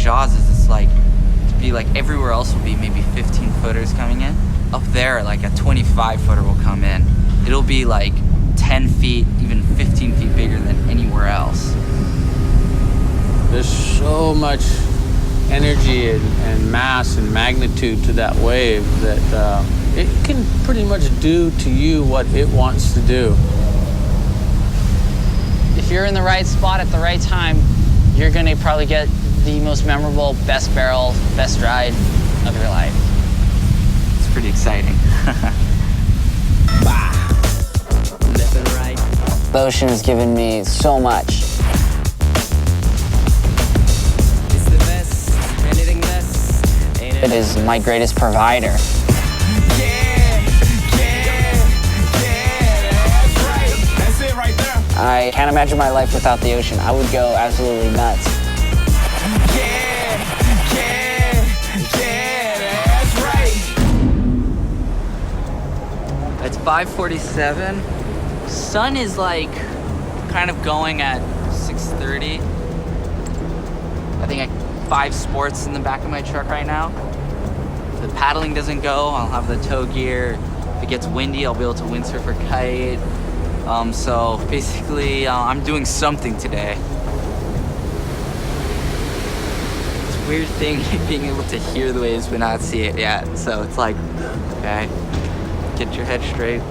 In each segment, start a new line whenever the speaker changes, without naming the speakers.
Jaws is it's like, to be like everywhere else will be maybe 15 footers coming in. Up there, like a 25 footer will come in. It'll be like 10 feet, even 15 feet bigger than anywhere else.
There's so much energy and mass and magnitude to that wave that it can pretty much do to you what it wants to do.
If you're in the right spot at the right time, you're gonna probably get the most memorable, best barrel, best ride of your life.
It's pretty exciting.
The ocean has given me so much. It is my greatest provider. I can't imagine my life without the ocean. I would go absolutely nuts.
It's 5:47. Sun is like kind of going at 6:30. I think I have 5 sports in the back of my truck right now. If the paddling doesn't go, I'll have the tow gear. If it gets windy, I'll be able to windsurf or kite. So basically, I'm doing something today. It's a weird thing being able to hear the waves but not see it yet. So it's like, okay, get your head straight,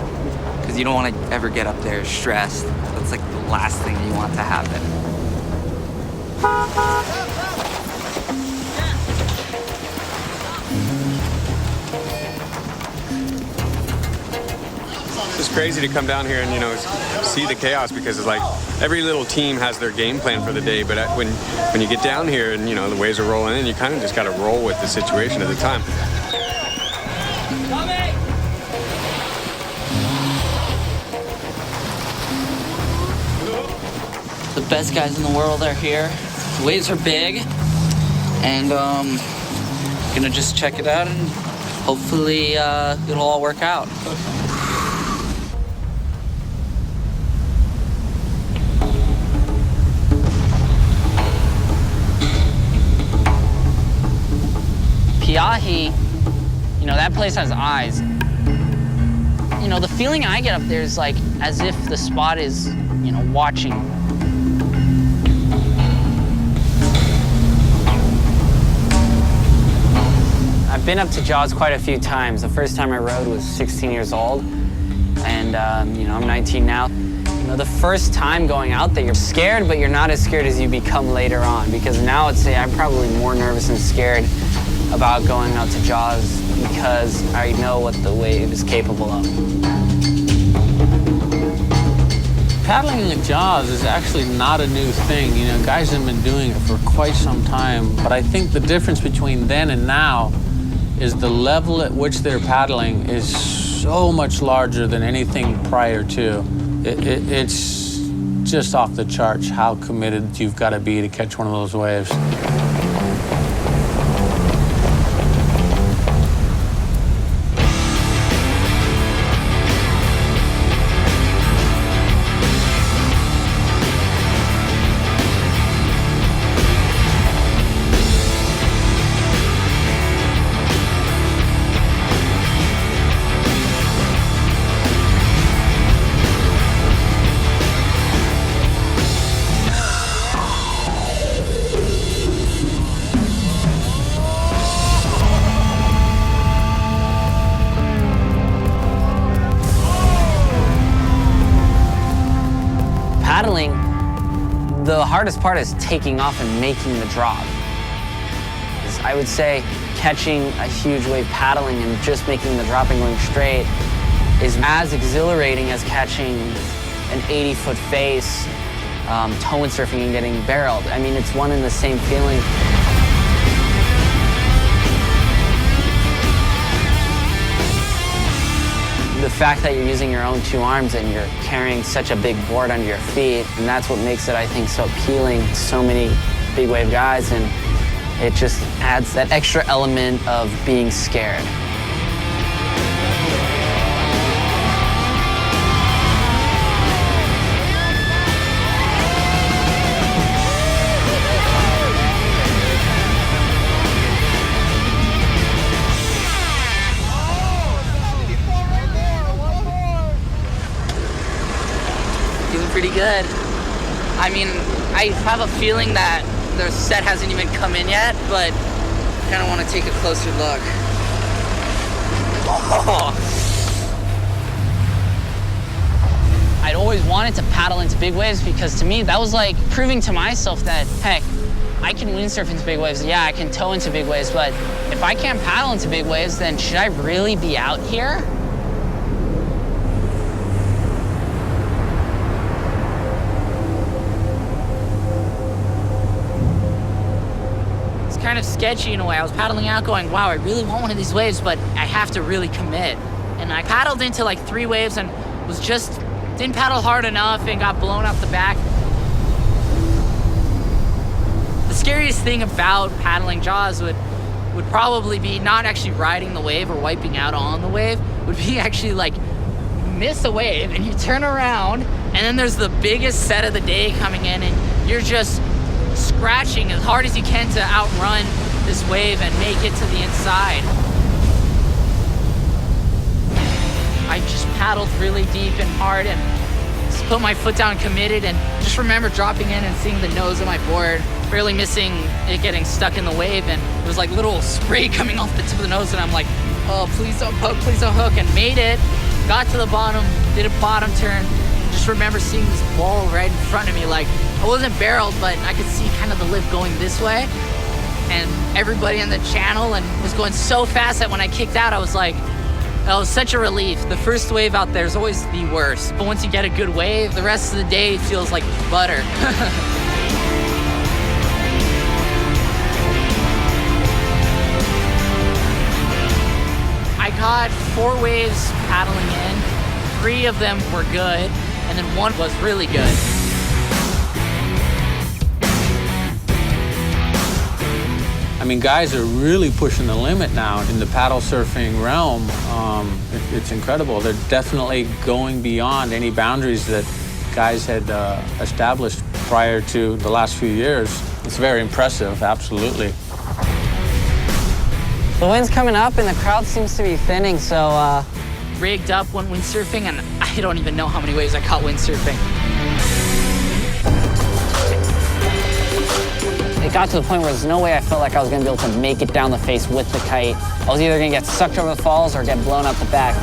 because you don't want to ever get up there stressed. That's like the last thing you want to happen.
It's crazy to come down here and, you know, see the chaos, because it's like every little team has their game plan for the day, but when you get down here and, you know, the waves are rolling in, you kind of just got to roll with the situation at the time.
The best guys in the world are here. The waves are big, and gonna just check it out, and hopefully it'll all work out.
Piahi, you know, that place has eyes. You know, the feeling I get up there is like as if the spot is, you know, watching. I've been up to Jaws quite a few times. The first time I rode was 16 years old, and you know, I'm 19 now. You know, the first time going out there, you're scared, but you're not as scared as you become later on, because now I'd say I'm probably more nervous and scared about going out to Jaws because I know what the wave is capable of.
Paddling in Jaws is actually not a new thing. You know, guys have been doing it for quite some time, but I think the difference between then and now is the level at which they're paddling is so much larger than anything prior to. It's just off the charts how committed you've got to be to catch one of those waves.
Paddling, the hardest part is taking off and making the drop. I would say catching a huge wave paddling and just making the drop and going straight is as exhilarating as catching an 80-foot face, tow and surfing and getting barreled. I mean, it's one and the same feeling. The fact that you're using your own 2 arms and you're carrying such a big board under your feet, and that's what makes it, I think, so appealing to so many big wave guys, and it just adds that extra element of being scared.
good. I mean, I have a feeling that the set hasn't even come in yet, but I kind of want to take a closer look. Oh.
I'd always wanted to paddle into big waves because to me, that was like proving to myself that, heck, I can windsurf into big waves. Yeah, I can tow into big waves, but if I can't paddle into big waves, then should I really be out here?
It's kind of sketchy in a way. I was paddling out going, wow, I really want one of these waves, but I have to really commit. And I paddled into like 3 waves and didn't paddle hard enough and got blown off the back. The scariest thing about paddling Jaws would probably be not actually riding the wave or wiping out on the wave, would be actually like miss a wave and you turn around and then there's the biggest set of the day coming in and you're just scratching as hard as you can to outrun this wave and make it to the inside. I just paddled really deep and hard and just put my foot down, committed, and just remember dropping in and seeing the nose of my board, barely missing it getting stuck in the wave, and it was like little spray coming off the tip of the nose, and I'm like, oh, please don't hook, and made it, got to the bottom, did a bottom turn, and just remember seeing this ball right in front of me. Like, I wasn't barreled, but I could see kind of the lip going this way, and everybody on the channel, and it was going so fast that when I kicked out, I was like, oh, it was such a relief. The first wave out there is always the worst. But once you get a good wave, the rest of the day feels like butter. I got 4 waves paddling in. 3 of them were good, and then 1 was really good.
I mean, guys are really pushing the limit now in the paddle surfing realm. It's incredible. They're definitely going beyond any boundaries that guys had established prior to the last few years. It's very impressive, absolutely.
The wind's coming up and the crowd seems to be thinning, so
Rigged up when windsurfing, and I don't even know how many waves I caught windsurfing.
it got to the point where there's no way I felt like I was gonna be able to make it down the face with the kite. I was either gonna get sucked over the falls or get blown out the back.